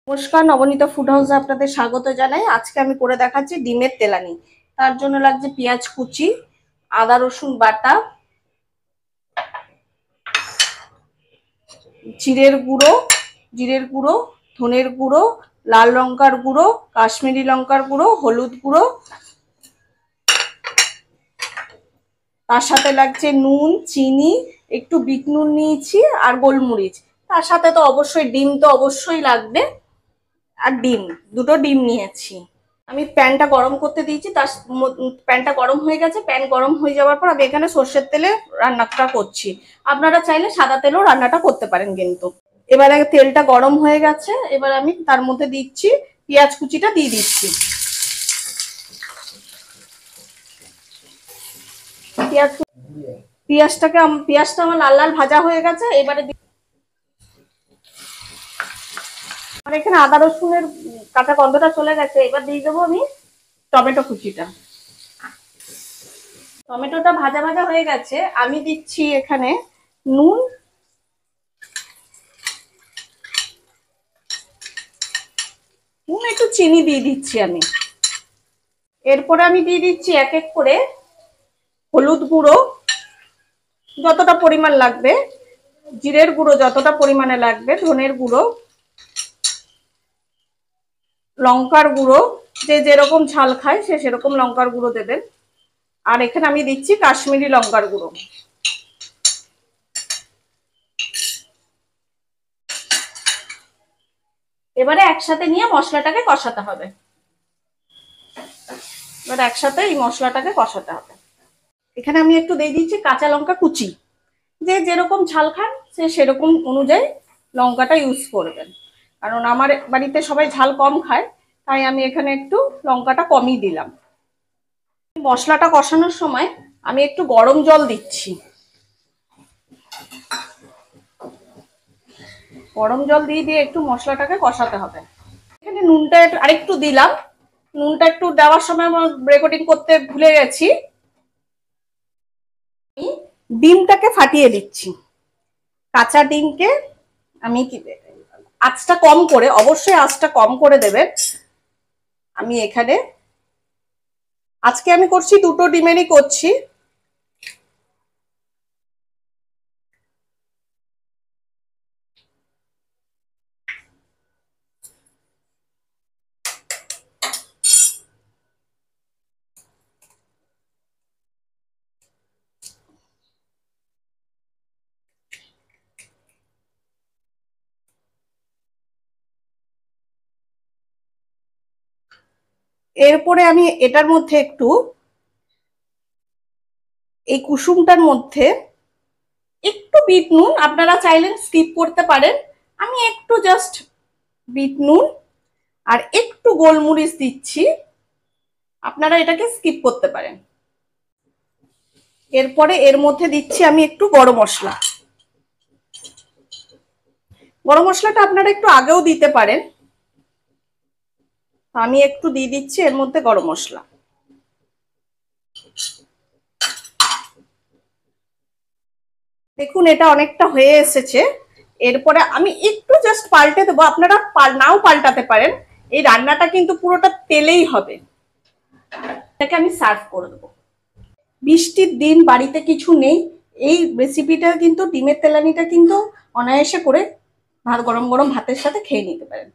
নমস্কার, নবনীতা ফুড হাউসে আপনাদের স্বাগত জানাই। আজকে আমি করে দেখাচ্ছি ডিমের তেলানি। তার জন্য লাগছে পেঁয়াজ কুচি, আদা রসুন বাটা, জিরের গুঁড়ো, ধনের গুঁড়ো, লাল লঙ্কার গুঁড়ো, কাশ্মীরি লঙ্কার গুঁড়ো, হলুদ গুঁড়ো, তার সাথে লাগছে নুন, চিনি, একটু বিট নুন নিয়েছি আর গোলমরিচ। তার সাথে তো অবশ্যই ডিম তো অবশ্যই লাগবে, আর দুটো ডিম নিয়েছি। আমি প্যানটা গরম করতে দিয়েছি, প্যানটা গরম হয়ে গেছে। প্যান গরম হয়ে যাওয়ার পর আমি এখানে সর্ষের তেলে রান্নাটা করছি। আপনারা চাইলে সাদা তেলেও রান্নাটা করতে পারেন। কিন্তু এবারে তেলটা গরম হয়ে গেছে, এবার আমি তার মধ্যে দিচ্ছি পেঁয়াজ কুচিটা দিয়ে দিচ্ছি। পেঁয়াজটা আমার লাল লাল ভাজা হয়ে গেছে। এবারে এখানে আদা রসুনের কাঁচা গন্ধটা চলে গেছে। এবার দিয়ে দেবো আমি টমেটো কুচিটা। টমেটোটা ভাজা ভাজা হয়ে গেছে, আমি দিচ্ছি এখানে নুন, একটু চিনি দিয়ে দিচ্ছি আমি। এরপরে আমি দিয়ে দিচ্ছি এক এক করে হলুদ গুঁড়ো যতটা পরিমাণ লাগবে, জিরের গুঁড়ো যতটা পরিমাণে লাগবে, ধনের গুঁড়ো, লঙ্কার গুঁড়ো, যে যেরকম ঝাল খায় সে সেরকম লঙ্কার গুঁড়ো দেবেন। আর এখানে আমি দিচ্ছি কাশ্মীরি লঙ্কার গুঁড়ো। এবারে একসাথে নিয়ে মশলাটাকে কষাতে হবে। এবার একসাথে এই মশলাটাকে কষাতে হবে। এখানে আমি একটু দিয়ে দিচ্ছি কাঁচা লঙ্কা কুচি। যে যেরকম ঝাল খান সে সেরকম অনুযায়ী লঙ্কাটা ইউজ করবেন। কারণ আমার বাড়িতে সবাই ঝাল কম খায়, তাই আমি এখানে একটু লঙ্কাটা কমই দিলাম। মশলাটা কষানোর সময় আমি একটু গরম জল দিচ্ছি। গরম জল দিয়ে একটু মশলাটাকে কষাতে হবে। এখানে নুনটা আরেকটু দিলাম। নুনটা একটু দেওয়ার সময় আমার রেকর্ডিং করতে ভুলে গেছি। ডিমটাকে ফাটিয়ে দিচ্ছি। কাঁচা ডিমকে আমি আঁচটা কম করে, অবশ্যই আঁচটা কম করে দেবেন। আমি এখানে আজকে আমি করছি দুটো ডিমেরই করছি। এরপরে আমি এটার মধ্যে একটু, এই কুসুমটার মধ্যে একটু বিট নুন, আপনারা চাইলেন স্কিপ করতে পারেন। আমি একটু জাস্ট বিট নুন আর একটু গোলমরিচ দিচ্ছি, আপনারা এটাকে স্কিপ করতে পারেন। এরপরে এর মধ্যে দিচ্ছি আমি একটু গরম মশলা। গরম মশলাটা আপনারা একটু আগেও দিতে পারেন, আমি একটু দিয়ে দিচ্ছি এর মধ্যে গরম মশলা। দেখুন এটা অনেকটা হয়ে এসেছে। এরপরে আমি একটু জাস্ট পাল্টে দেবো, আপনারা নাও পাল্টাতে পারেন। এই রান্নাটা কিন্তু পুরোটা তেলেই হবে। এটাকে আমি সার্ভ করে দেবো। বৃষ্টির দিন, বাড়িতে কিছু নেই, এই রেসিপিটা কিন্তু ডিমের তেলানিটা কিন্তু অনায়াসে করে ভাত, গরম গরম ভাতের সাথে খেয়ে নিতে পারেন।